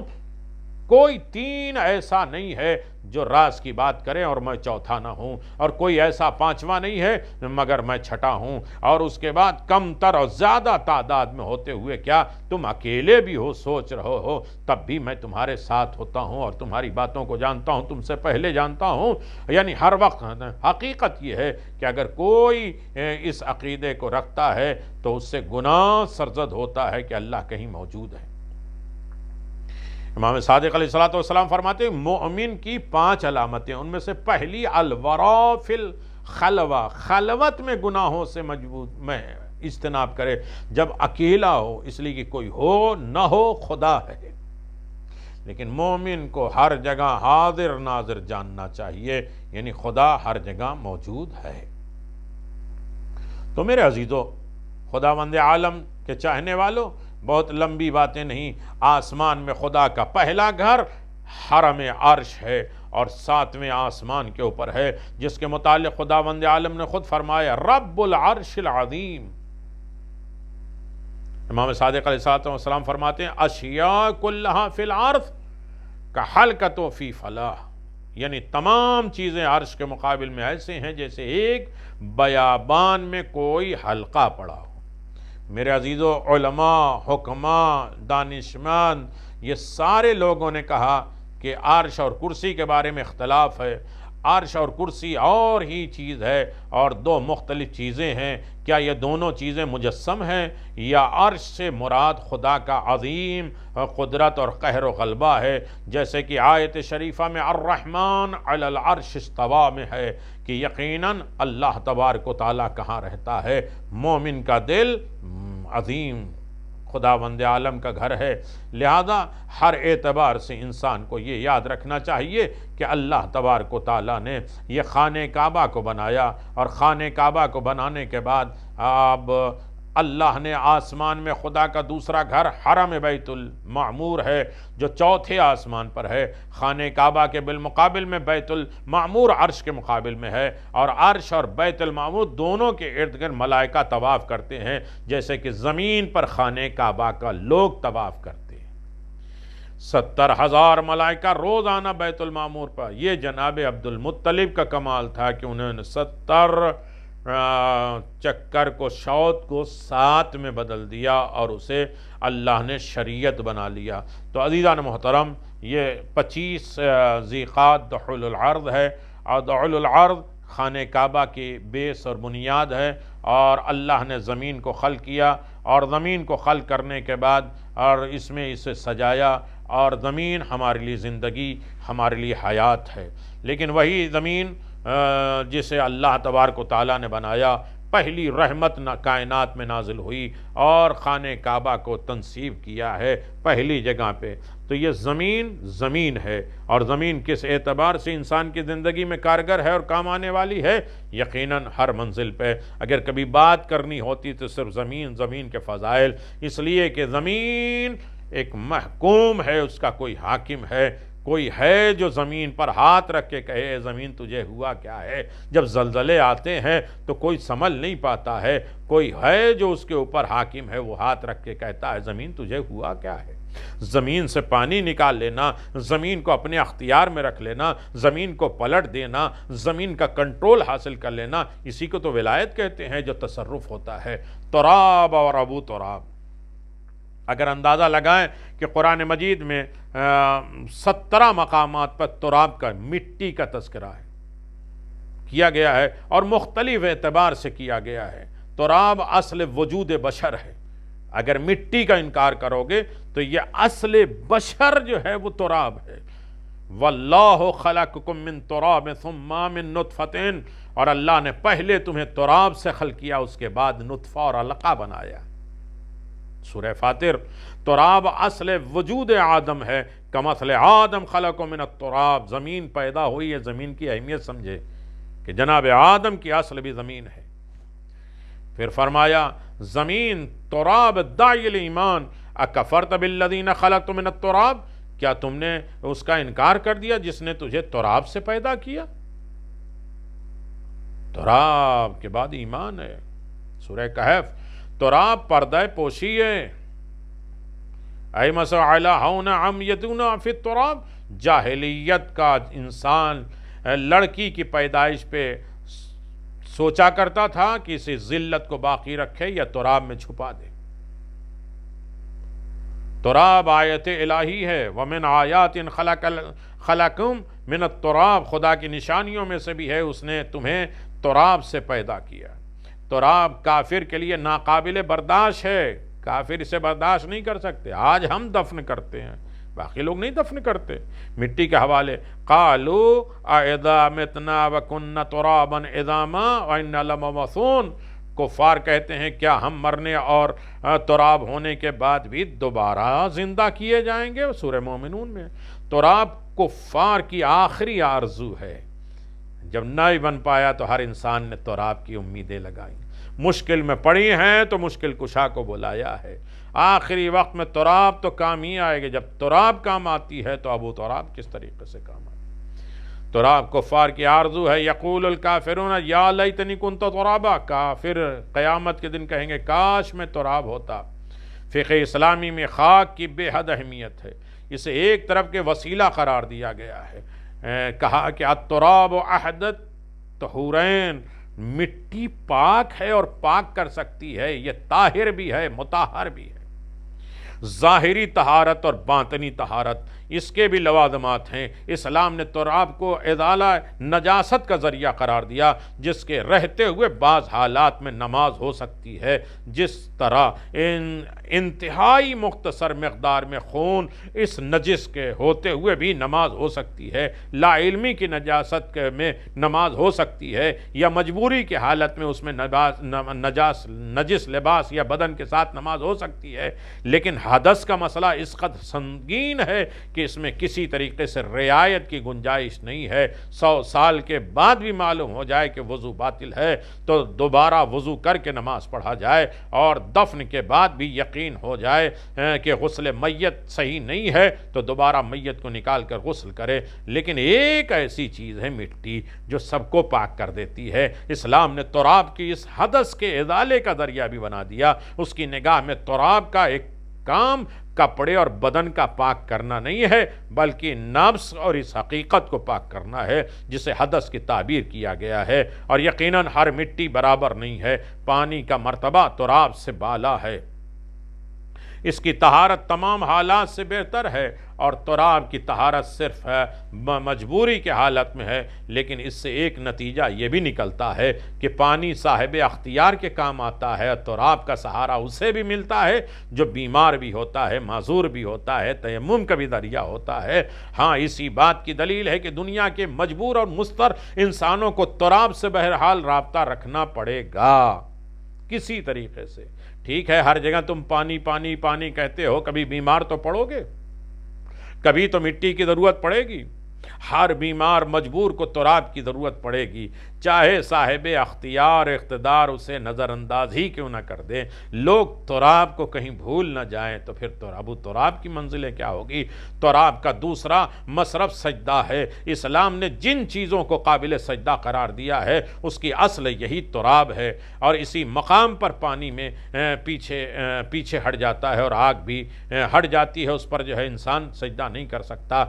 کوئی تین ایسا نہیں ہے جو راز کی بات کرے اور میں چوتھا نہ ہوں، اور کوئی ایسا پانچواں نہیں ہے مگر میں چھٹا ہوں، اور اس کے بعد کم تر اور زیادہ تعداد میں ہوتے ہوئے کیا تم اکیلے بھی ہو سوچ رہے ہو تب بھی میں تمہارے ساتھ ہوتا ہوں اور تمہاری باتوں کو جانتا ہوں، تم سے پہلے جانتا ہوں۔ یعنی ہر وقت حقیقت یہ ہے کہ اگر کوئی اس عقیدے کو رکھتا ہے تو اس سے گناہ سرزد ہوتا ہے کہ اللہ کہیں موجود ہے۔ امام صادق علیہ السلام فرماتے ہیں مومن کی 5 علامتیں، ان میں سے پہلی الورا فی الخلوہ، خلوت میں گناہوں سے میں اجتناب کرے، جب اکیلا ہو، اس لیے کہ کوئی ہو نہ ہو خدا ہے۔ لیکن مومن کو ہر جگہ حاضر ناظر جاننا چاہیے، یعنی خدا ہر جگہ موجود ہے۔ تو میرے عزیزو، خداوند عالم کے چاہنے والوں، بہت لمبی باتیں نہیں، آسمان میں خدا کا پہلا گھر حرم عرش ہے اور 7ویں آسمان کے اوپر ہے، جس کے متعلق خداوند عالم نے خود فرمایا رب العرش العظیم۔ امام صادق علیہ السلام فرماتے ہیں اشیاء کلہا فی الارض کحلقۃ فی فلاح، یعنی تمام چیزیں عرش کے مقابل میں ایسے ہیں جیسے ایک بیابان میں کوئی حلقہ پڑا ہو۔ میرے عزیزو، علماء، حکماء، دانشمند، یہ سارے لوگوں نے کہا کہ عرش اور کرسی کے بارے میں اختلاف ہے، عرش اور کرسی اور ہی چیز ہے اور 2 مختلف چیزیں ہیں، کیا یہ دونوں چیزیں مجسم ہیں یا عرش سے مراد خدا کا عظیم قدرت اور قہر و غلبہ ہے، جیسے کہ آیت شریفہ میں الرحمن علی العرش استویٰ میں ہے کہ یقیناً اللہ تبارک و تعالیٰ کہاں رہتا ہے۔ مومن کا دل عظیم خداوند عالم کا گھر ہے، لہذا ہر اعتبار سے انسان کو یہ یاد رکھنا چاہیے کہ اللہ تبارک و تعالیٰ نے یہ خانہ کعبہ کو بنایا، اور خانہ کعبہ کو بنانے کے بعد اب اللہ نے آسمان میں خدا کا دوسرا گھر حرم بیت المعمور ہے جو 4تھے آسمان پر ہے، خانہ کعبہ کے بالمقابل میں بیت المعمور عرش کے مقابل میں ہے، اور عرش اور بیت المعمور دونوں کے ارد گرد ملائکہ طواف کرتے ہیں، جیسے کہ زمین پر خانہ کعبہ کا لوگ طواف کرتے ہیں۔ 70,000 ملائکہ روزانہ بیت المعمور پر۔ یہ جناب عبد المطلب کا کمال تھا کہ انہوں نے 70 چکر کو، شوط کو 7 میں بدل دیا اور اسے اللہ نے شریعت بنا لیا۔ تو عزیزان محترم، یہ 25 ذی قعدہ دخول العرض ہے، اور دخول العرض خانہ کعبہ کی بیس اور بنیاد ہے، اور اللہ نے زمین کو خلق کیا، اور زمین کو خلق کرنے کے بعد اور اس میں اسے سجایا، اور زمین ہمارے لیے زندگی، ہمارے لیے حیات ہے۔ لیکن وہی زمین جسے اللہ تبارک و تعالیٰ نے بنایا، پہلی رحمت کائنات میں نازل ہوئی اور خانہ کعبہ کو تنصیب کیا ہے پہلی جگہ پہ۔ تو یہ زمین ہے، اور زمین کس اعتبار سے انسان کی زندگی میں کارگر ہے اور کام آنے والی ہے؟ یقیناً ہر منزل پہ اگر کبھی بات کرنی ہوتی تو صرف زمین کے فضائل، اس لیے کہ زمین ایک محکوم ہے، اس کا کوئی حاکم ہے، کوئی ہے جو زمین پر ہاتھ رکھ کے کہے اے زمین تجھے ہوا کیا ہے؟ جب زلزلے آتے ہیں تو کوئی سنبھل نہیں پاتا ہے، کوئی ہے جو اس کے اوپر حاکم ہے، وہ ہاتھ رکھ کے کہتا ہے زمین تجھے ہوا کیا ہے؟ زمین سے پانی نکال لینا، زمین کو اپنے اختیار میں رکھ لینا، زمین کو پلٹ دینا، زمین کا کنٹرول حاصل کر لینا، اسی کو تو ولایت کہتے ہیں، جو تصرف ہوتا ہے۔ تراب اور ابو تراب، اگر اندازہ لگائیں کہ قرآن مجید میں 17 مقامات پر تراب کا، مٹی کا تذکرہ ہے، کیا گیا ہے، اور مختلف اعتبار سے کیا گیا ہے۔ تراب اصل وجود بشر ہے، اگر مٹی کا انکار کرو گے تو یہ اصل بشر جو ہے وہ تراب ہے۔ واللہ خلقکم من تراب ثم من نطفۃ، اور اللہ نے پہلے تمہیں تراب سے خلق کیا، اس کے بعد نطفہ اور علقہ بنایا۔ سورہ فاطر، تراب اصل وجود آدم ہے، کمثل آدم خلق من التراب، زمین پیدا ہوئی ہے، زمین کی اہمیت سمجھے کہ جناب آدم کی اصل بھی زمین ہے۔ پھر فرمایا زمین تراب داعی الایمان اکفرت بالذین خلقت من التراب، کیا تم نے اس کا انکار کر دیا جس نے تجھے تراب سے پیدا کیا؟ تراب کے بعد ایمان ہے۔ سورہ کہف، تراب پردہ پوشی ہے، ایمس علیہون عمیتون فی التراب، جاہلیت کا انسان لڑکی کی پیدائش پہ سوچا کرتا تھا کہ اسے ذلت کو باقی رکھے یا تراب میں چھپا دے۔ تراب آیت الہی ہے، وَمِنْ آیَاتٍ خَلَقَكُم مِنَ التُّرَاب، خدا کی نشانیوں میں سے بھی ہے اس نے تمہیں تراب سے پیدا کیا۔ تراب کافر کے لیے ناقابل برداشت ہے، کافر اسے برداشت نہیں کر سکتے۔ آج ہم دفن کرتے ہیں، باقی لوگ نہیں دفن کرتے۔ مٹی کے حوالے قَالُوا أَإِذَا مِتْنَا وَكُنَّا تُرَابًا عِظَامًا وَإِنَّا لَمَبْعُوثُونَ، کفار کہتے ہیں کیا ہم مرنے اور تراب ہونے کے بعد بھی دوبارہ زندہ کیے جائیں گے؟ سورہ مومنون میں تراب کفار کی آخری آرزو ہے، جب نہیں بن پایا تو ہر انسان نے تراب کی امیدیں لگائیں، مشکل میں پڑی ہیں تو مشکل کشا کو بلایا ہے، آخری وقت میں تراب تو کام ہی آئے گا۔ جب تراب کام آتی ہے تو ابو تراب کس طریقے سے کام آئے؟ تراب کفار کی آرزو ہے۔ یقول الکافرون یا لیتنی کنت ترابا، کافر قیامت کے دن کہیں گے کاش میں تراب ہوتا۔ فقہ اسلامی میں خاک کی بے حد اہمیت ہے، اسے ایک طرف کے وسیلہ قرار دیا گیا ہے۔ کہا کہ التراب احدت طہورین، مٹی پاک ہے اور پاک کر سکتی ہے، یہ طاہر بھی ہے مطہر بھی ہے۔ ظاہری طہارت اور باطنی طہارت، اس کے بھی لوازمات ہیں۔ اسلام نے تراب کو ازالہ نجاست کا ذریعہ قرار دیا، جس کے رہتے ہوئے بعض حالات میں نماز ہو سکتی ہے، جس طرح انتہائی مختصر مقدار میں خون اس نجس کے ہوتے ہوئے بھی نماز ہو سکتی ہے، لا علمی کی نجاست میں نماز ہو سکتی ہے، یا مجبوری کی حالت میں اس میں نجس لباس یا بدن کے ساتھ نماز ہو سکتی ہے۔ لیکن حدث کا مسئلہ اس قدر سنگین ہے کہ اس میں کسی طریقے سے رعایت کی گنجائش نہیں ہے۔ 100 سال کے بعد بھی معلوم ہو جائے کہ وضو باطل ہے تو دوبارہ وضو کر کے نماز پڑھا جائے، اور دفن کے بعد بھی یقین ہو جائے کہ غسل میت صحیح نہیں ہے تو دوبارہ میت کو نکال کر غسل کرے۔ لیکن ایک ایسی چیز ہے مٹی جو سب کو پاک کر دیتی ہے۔ اسلام نے تراب کی اس حدث کے ازالے کا ذریعہ بھی بنا دیا۔ اس کی نگاہ میں تراب کا ایک کام کپڑے اور بدن کا پاک کرنا نہیں ہے، بلکہ نفس اور اس حقیقت کو پاک کرنا ہے جسے حدث کی تعبیر کیا گیا ہے۔ اور یقیناً ہر مٹی برابر نہیں ہے، پانی کا مرتبہ تراب سے بالا ہے، اس کی طہارت تمام حالات سے بہتر ہے، اور تراب کی طہارت صرف مجبوری کے حالت میں ہے۔ لیکن اس سے ایک نتیجہ یہ بھی نکلتا ہے کہ پانی صاحب اختیار کے کام آتا ہے، تراب کا سہارا اسے بھی ملتا ہے جو بیمار بھی ہوتا ہے، معذور بھی ہوتا ہے، تیمم کا بھی ذریعہ ہوتا ہے۔ ہاں، اسی بات کی دلیل ہے کہ دنیا کے مجبور اور مضطر انسانوں کو تراب سے بہرحال رابطہ رکھنا پڑے گا کسی طریقے سے۔ ٹھیک ہے، ہر جگہ تم پانی پانی پانی کہتے ہو، کبھی بیمار تو پڑو گے، کبھی تو مٹی کی ضرورت پڑے گی۔ ہر بیمار مجبور کو تراب کی ضرورت پڑے گی، چاہے صاحب اختیار اقتدار اسے نظر انداز ہی کیوں نہ کر دے۔ لوگ تراب کو کہیں بھول نہ جائیں تو پھر ابو تراب کی منزلیں کیا ہوگی؟ تراب کا دوسرا مصرف سجدہ ہے۔ اسلام نے جن چیزوں کو قابل سجدہ قرار دیا ہے اس کی اصل یہی تراب ہے، اور اسی مقام پر پانی میں پیچھے ہٹ جاتا ہے، اور آگ بھی ہٹ جاتی ہے، اس پر جو ہے انسان سجدہ نہیں کر سکتا۔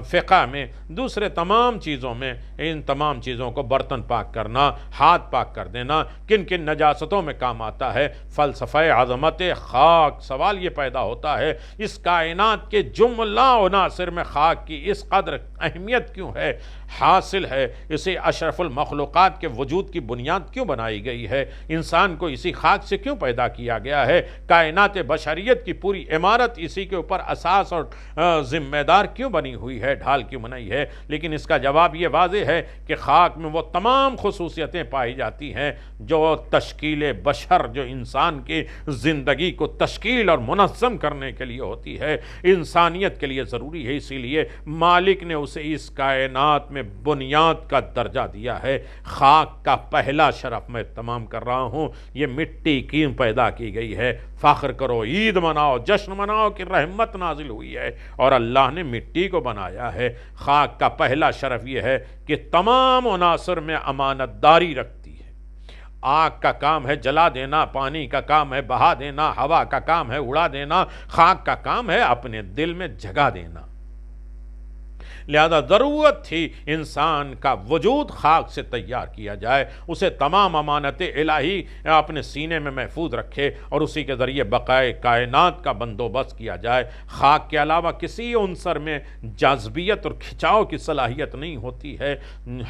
فقہ میں دوسرے تمام چیزوں میں ان تمام چیزوں کو برتن پاک کرنا، ہاتھ پاک کر دینا کن کن نجاستوں میں کام آتا ہے۔ فلسفہ عظمت خاک، سوال یہ پیدا ہوتا ہے اس کائنات کے جملہ عناصر میں خاک کی اس قدر اہمیت کیوں ہے، حاصل ہے؟ اسے اشرف المخلوقات کے وجود کی بنیاد کیوں بنائی گئی ہے؟ انسان کو اسی خاک سے کیوں پیدا کیا گیا ہے؟ کائنات بشریت کی پوری عمارت اسی کے اوپر اساس اور ذمہ دار کیوں بنی ہوئی ہے، ڈھال کیوں بنائی ہے؟ لیکن اس کا جواب یہ واضح ہے کہ خاک میں وہ تمام خصوصیتیں پائی جاتی ہیں جو تشکیل بشر، جو انسان کی زندگی کو تشکیل اور منظم کرنے کے لیے ہوتی ہے، انسانیت کے لیے ضروری ہے۔ اسی لیے مالک نے اسے اس کائنات میں بنیاد کا درجہ دیا ہے۔ خاک کا پہلا شرف میں تمام کر رہا ہوں، یہ مٹی کیوں پیدا کی گئی ہے؟ فخر کرو، عید مناؤ، جشن مناؤ کہ رحمت نازل ہوئی ہے اور اللہ نے مٹی کو بنایا ہے۔ خاک کا پہلا شرف یہ ہے کہ تمام عناصر میں امانت داری رکھتی ہے، آگ کا کام ہے جلا دینا، پانی کا کام ہے بہا دینا، ہوا کا کام ہے اڑا دینا، خاک کا کام ہے اپنے دل میں جگہ دینا۔ لہذا ضرورت تھی انسان کا وجود خاک سے تیار کیا جائے، اسے تمام امانت الہی اپنے سینے میں محفوظ رکھے اور اسی کے ذریعے بقائے کائنات کا بندوبست کیا جائے۔ خاک کے علاوہ کسی عنصر میں جاذبیت اور کھچاؤ کی صلاحیت نہیں ہوتی ہے۔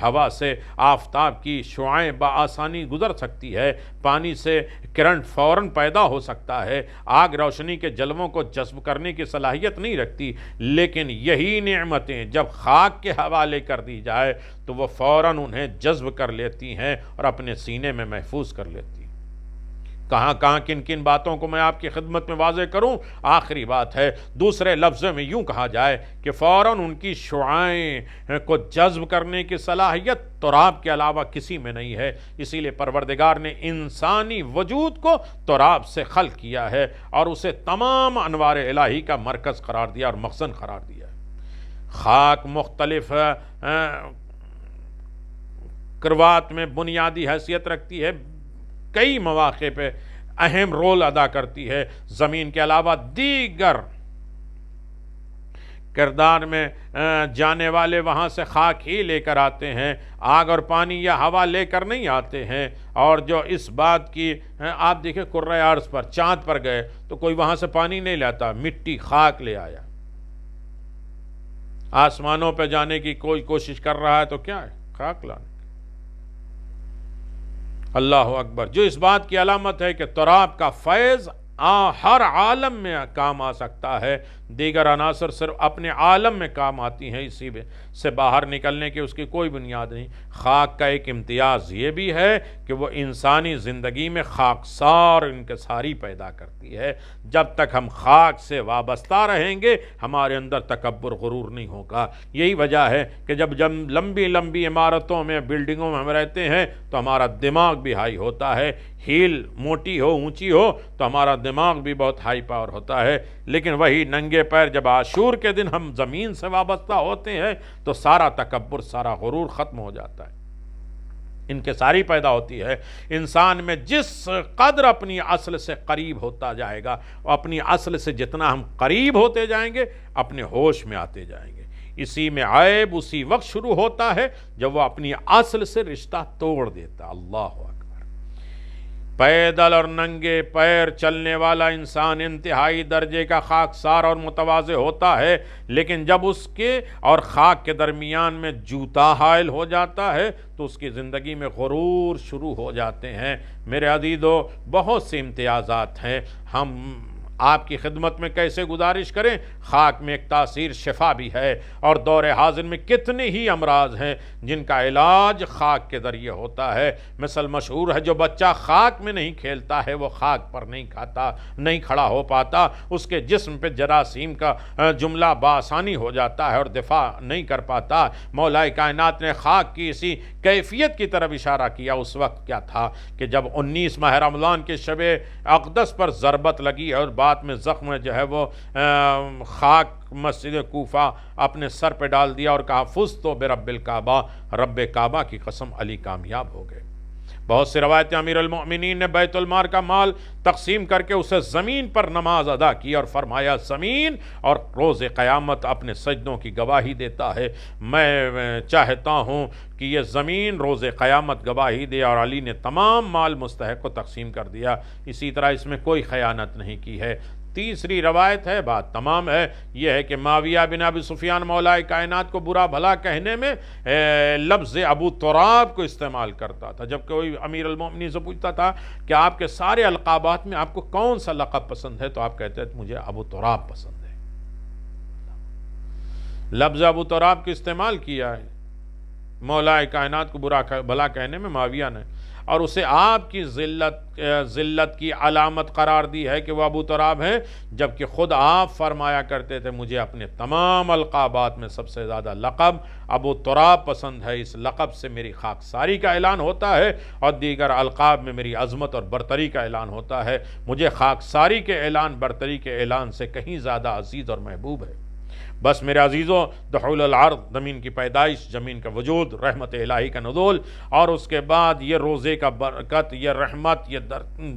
ہوا سے آفتاب کی شعاعیں بآسانی گزر سکتی ہے، پانی سے کرنٹ فوراً پیدا ہو سکتا ہے، آگ روشنی کے جلووں کو جذب کرنے کی صلاحیت نہیں رکھتی، لیکن یہی نعمتیں جب خاک کے حوالے کر دی جائے تو وہ فوراً انہیں جذب کر لیتی ہیں اور اپنے سینے میں محفوظ کر لیتی ہیں۔ کہاں کہاں کن کن باتوں کو میں آپ کی خدمت میں واضح کروں؟ آخری بات ہے، دوسرے لفظوں میں یوں کہا جائے کہ فوراً ان کی شعاعیں کو جذب کرنے کی صلاحیت تراب کے علاوہ کسی میں نہیں ہے۔ اسی لیے پروردگار نے انسانی وجود کو تراب سے خلق کیا ہے اور اسے تمام انوار الہی کا مرکز قرار دیا اور مخزن قرار دیا ہے۔ خاک مختلف کروات میں بنیادی حیثیت رکھتی ہے، کئی مواقع پہ اہم رول ادا کرتی ہے۔ زمین کے علاوہ دیگر کردار میں جانے والے وہاں سے خاک ہی لے کر آتے ہیں، آگ اور پانی یا ہوا لے کر نہیں آتے ہیں۔ اور جو اس بات کی آپ دیکھیں کرۂ ارض پر چاند پر گئے تو کوئی وہاں سے پانی نہیں لاتا، مٹی خاک لے آیا۔ آسمانوں پہ جانے کی کوئی کوشش کر رہا ہے تو کیا ہے؟ خاک لانے۔ اللہ اکبر! جو اس بات کی علامت ہے کہ تراب کا فیض ہر عالم میں کام آ سکتا ہے، دیگر عناصر صرف اپنے عالم میں کام آتی ہیں، اسی سے باہر نکلنے کی اس کی کوئی بنیاد نہیں۔ خاک کا ایک امتیاز یہ بھی ہے کہ وہ انسانی زندگی میں خاکسار انکساری پیدا کرتی ہے۔ جب تک ہم خاک سے وابستہ رہیں گے ہمارے اندر تکبر غرور نہیں ہوگا۔ یہی وجہ ہے کہ جب لمبی لمبی عمارتوں میں بلڈنگوں میں ہم رہتے ہیں تو ہمارا دماغ بھی ہائی ہوتا ہے، ہیل موٹی ہو اونچی ہو تو ہمارا دماغ بھی بہت ہائی پاور ہوتا ہے، لیکن وہی ننگے پیر جب عاشور کے دن ہم زمین سے وابستہ ہوتے ہیں تو سارا تکبر سارا غرور ختم ہو جاتا ہے، انکساری پیدا ہوتی ہے۔ انسان میں جس قدر اپنی اصل سے قریب ہوتا جائے گا، اپنی اصل سے جتنا ہم قریب ہوتے جائیں گے اپنے ہوش میں آتے جائیں گے۔ اسی میں عیب اسی وقت شروع ہوتا ہے جب وہ اپنی اصل سے رشتہ توڑ دیتا۔ اللہ اکبر! پیدل اور ننگے پیر چلنے والا انسان انتہائی درجے کا خاکسار اور متواضع ہوتا ہے، لیکن جب اس کے اور خاک کے درمیان میں جوتا حائل ہو جاتا ہے تو اس کی زندگی میں غرور شروع ہو جاتے ہیں۔ میرے عزیزو، بہت سے امتیازات ہیں، ہم آپ کی خدمت میں کیسے گزارش کریں؟ خاک میں ایک تاثیر شفا بھی ہے، اور دور حاضر میں کتنے ہی امراض ہیں جن کا علاج خاک کے ذریعے ہوتا ہے۔ مثل مشہور ہے، جو بچہ خاک میں نہیں کھیلتا ہے وہ خاک پر نہیں کھاتا، نہیں کھڑا ہو پاتا، اس کے جسم پہ جراثیم کا جملہ بآسانی ہو جاتا ہے اور دفاع نہیں کر پاتا۔ مولا کائنات نے خاک کی اسی کیفیت کی طرف اشارہ کیا۔ اس وقت کیا تھا کہ جب 19 ماہ رمضان کے شب اقدس پر ضربت لگی اور بعد میں زخم جو ہے وہ خاک مسجد کوفہ اپنے سر پہ ڈال دیا اور کہا فزت برب الکعبہ، رب کعبہ کی قسم علی کامیاب ہو گئے۔ بہت سی روایتیں امیر المؤمنین نے بیت المال کا مال تقسیم کر کے اسے زمین پر نماز ادا کی اور فرمایا زمین اور روز قیامت اپنے سجدوں کی گواہی دیتا ہے، میں چاہتا ہوں کہ یہ زمین روز قیامت گواہی دے، اور علی نے تمام مال مستحق کو تقسیم کر دیا۔ اسی طرح اس میں کوئی خیانت نہیں کی ہے۔ تیسری روایت ہے، بات تمام ہے، یہ ہے کہ معاویہ بن ابی سفیان مولا کائنات کو برا بھلا کہنے میں لفظ ابو تراب کو استعمال کرتا تھا۔ جب کوئی امیر المؤمنین سے پوچھتا تھا کہ آپ کے سارے القابات میں آپ کو کون سا لقب پسند ہے تو آپ کہتے ہیں مجھے ابو تراب پسند ہے۔ لفظ ابو تراب کو استعمال کیا ہے مولا کائنات کو برا بھلا کہنے میں معاویہ نے، اور اسے آپ کی ذلت کی علامت قرار دی ہے کہ وہ ابو تراب ہیں، جبکہ خود آپ فرمایا کرتے تھے مجھے اپنے تمام القابات میں سب سے زیادہ لقب ابو تراب پسند ہے، اس لقب سے میری خاکساری کا اعلان ہوتا ہے اور دیگر القاب میں میری عظمت اور برتری کا اعلان ہوتا ہے۔ مجھے خاکساری کے اعلان برتری کے اعلان سے کہیں زیادہ عزیز اور محبوب ہے۔ بس میرے عزیزوں، دخول الارض، زمین کی پیدائش، زمین کا وجود، رحمت الہی کا نزول، اور اس کے بعد یہ روزے کا برکت، یہ رحمت، یہ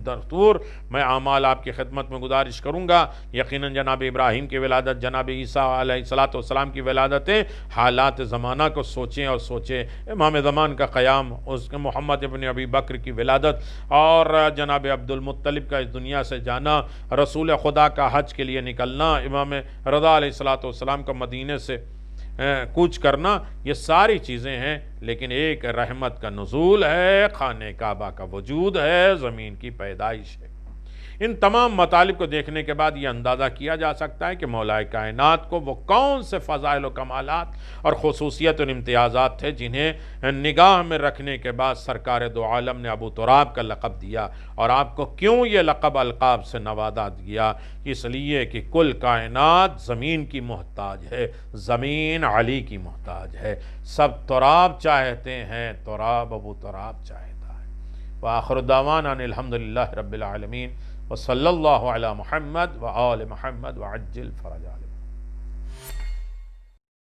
دستور، میں اعمال آپ کی خدمت میں گزارش کروں گا۔ یقیناً جناب ابراہیم کی ولادت، جناب عیسیٰ علیہ السلام کی ولادتیں، حالات زمانہ کو سوچیں اور سوچیں، امام زمان کا قیام، اس کے محمد ابن ابی بکر کی ولادت، اور جناب عبد المطلب کا اس دنیا سے جانا، رسول خدا کا حج کے لیے نکلنا، امام رضا علیہ السلام کا مدینے سے کوچ کرنا، یہ ساری چیزیں ہیں، لیکن ایک رحمت کا نزول ہے، خانہ کعبہ کا وجود ہے، زمین کی پیدائش ہے۔ ان تمام مطالب کو دیکھنے کے بعد یہ اندازہ کیا جا سکتا ہے کہ مولا کائنات کو وہ کون سے فضائل و کمالات اور خصوصیت اور امتیازات تھے جنہیں نگاہ میں رکھنے کے بعد سرکار دو عالم نے ابو تراب کا لقب دیا، اور آپ کو کیوں یہ لقب القاب سے نوازا گیا؟ اس لیے کہ کل کائنات زمین کی محتاج ہے، زمین علی کی محتاج ہے، سب تراب چاہتے ہیں، تراب ابو تراب چاہتا ہے۔ وآخر دعوانا ان الحمدللہ رب العالمین، وصلی اللہ علی محمد وآل محمد وعجل فرج